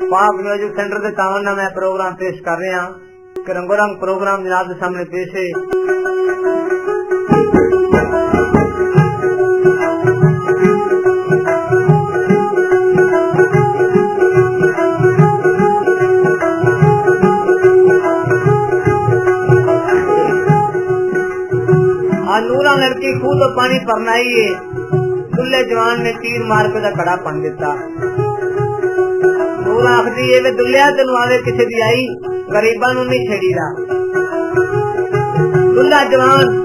पाक music centre के तावन मैं प्रोग्राम पेश कर रहा कि रंगो रंग प्रोग्राम जनाब के सामने पेश है। नूरा लड़की खूह तो पानी भरना ही है, दुल्ले जवान ने तीर मार के कड़ा पन दिता। नूरा आखदी है वे दुल्लिया तेन आवे किसे दी आई, गरीबा नू नहीं छेड़ीदा। दुल्ला जवान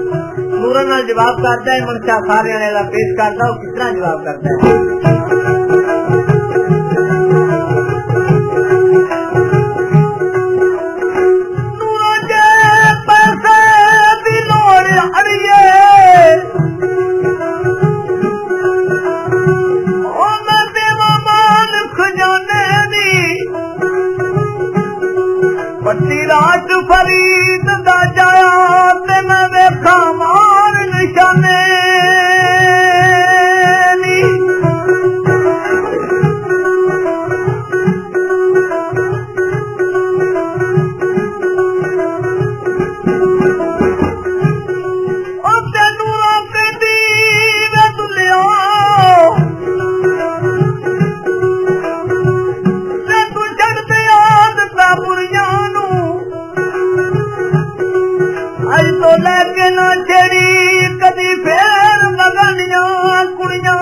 नूरा नाल जवाब करता है, मनशा सारे वाला पेश करता है, किस तरह जवाब करता है। रात फरीद दा जाया ते मैं देखा मार निशाने लेके ना छेड़ी कदी फेर लगनिया कुड़िया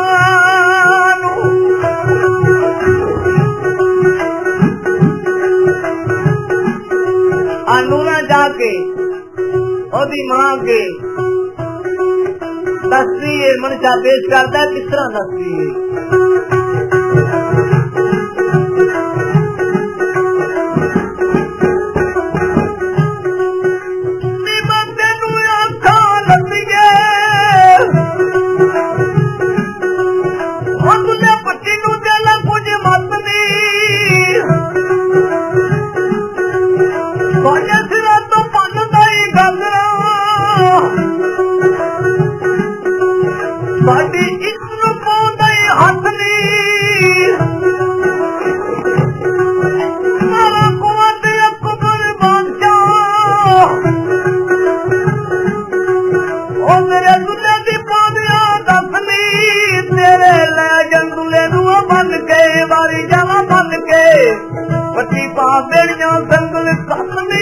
नूरा जाके ओदी मां के दसती है, मनशा पेश करता है किस तरह दसती है। पति पा बेड़िया संगल कसमी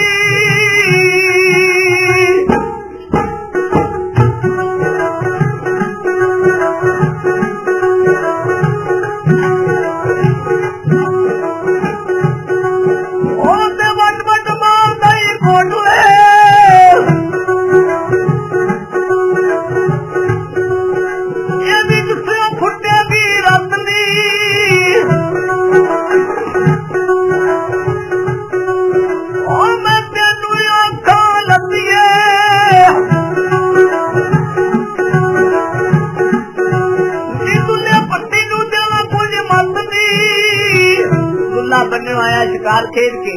बनने आया शिकार खेल के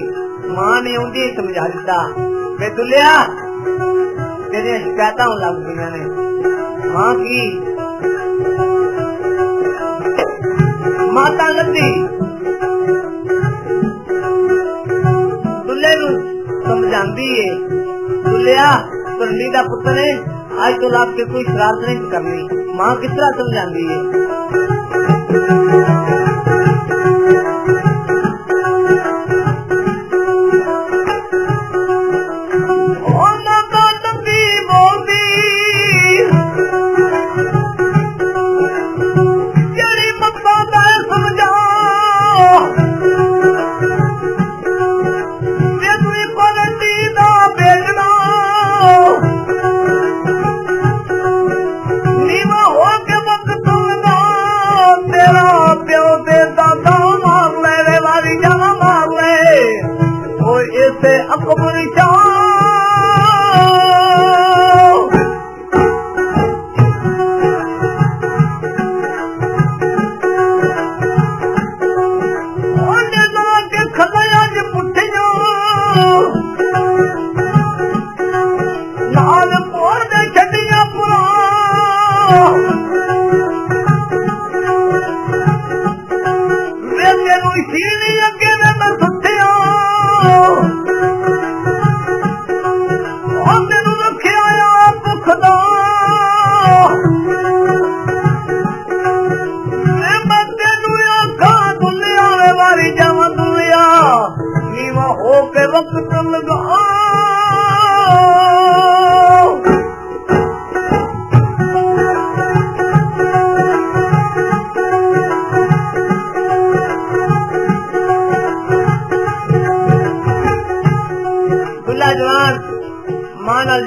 मां ने उन्हें समझा दिता, वे दुल्लिया तेरे शिकायत लग गई ने। मां की माता लद्दी दुल्ले नू समझांदी है, दुल्लिया करनी दा पुत्र है, आज तो लाभ के कोई शरारत नहीं करनी। मां किस तरह समझांदी है।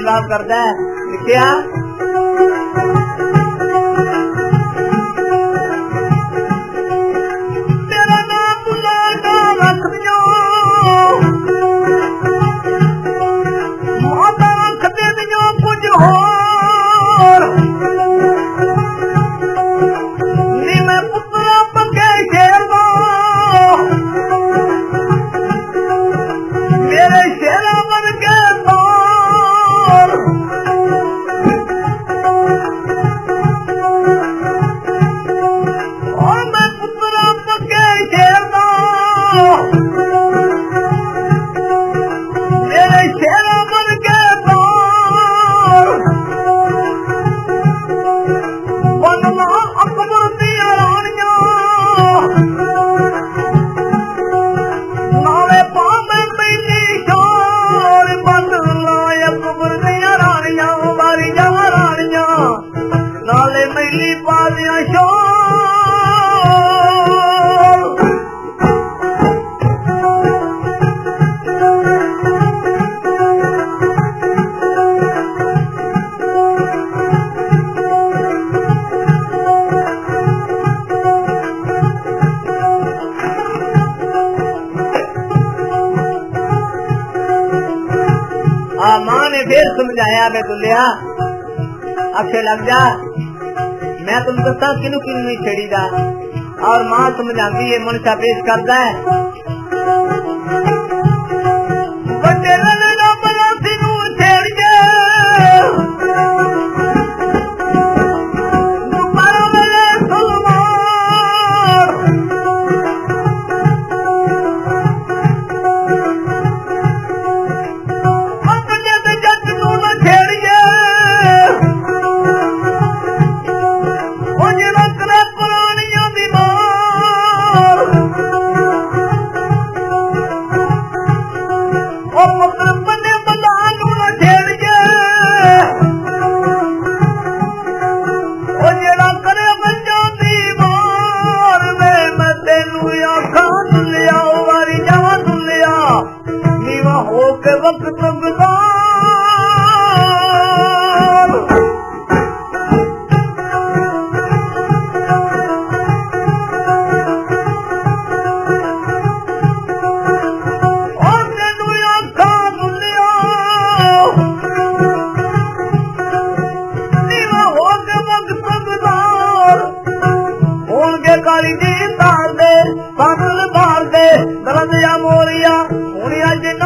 जवाब करता है, लिखिया तेरा नाम बुलाना रख दियो माता रख दे दियो कुछ होर नी मैं पुत्रा पक्के शेर दो मेरे शेरा बन के तोर और मैं पुत्रा पक्के शेर दो मेरे शेरा बन के तोर बनना अकबर दिया रानियां नाले पावे पैनी शोर बनना अकबर दिया रानियां बारियां रानियां नाले मैली पादियां शोर मां ने फिर समझाया बे दुलिया अखे लग जा मैं तुम दसा किनू किनू नहीं छेड़ी दा और मां समझाती है मनुष्य पेश करता है बच्चे ना बना सिनू छेड़िए दोबारा मेरे सलमान काली जी तार दे बादल बार दे दरदिया मोरिया हुनिया जिन्ना